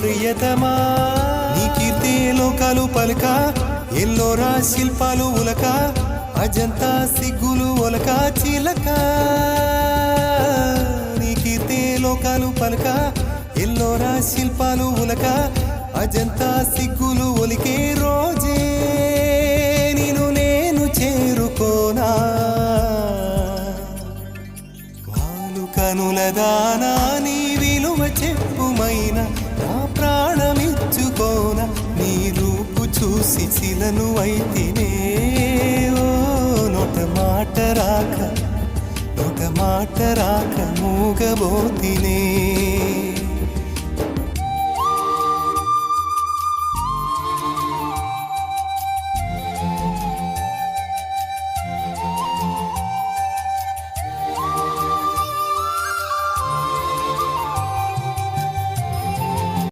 ప్రియతమా నీ కీర్తే లోకాలు పలుక ఎల్లోరా శిల్పాలు ఉలక అజంతా సిగ్గులు ఒలక చిలక నీ కీర్తే లోకాలు పలుక ఎల్లోరా శిల్పాలు ఉలక అజంతా సిగ్గులు ఒలికే రోజే నిన్ను నేను చేరుకోనా వాలు కనుల దానా నీ విలువ చెప్పుమైనా నా ప్రాణమిచ్చుకోనా నీ రూపు చూసి చిలను అయితేనే ఓ నోట మాట రాక మూగబోతినే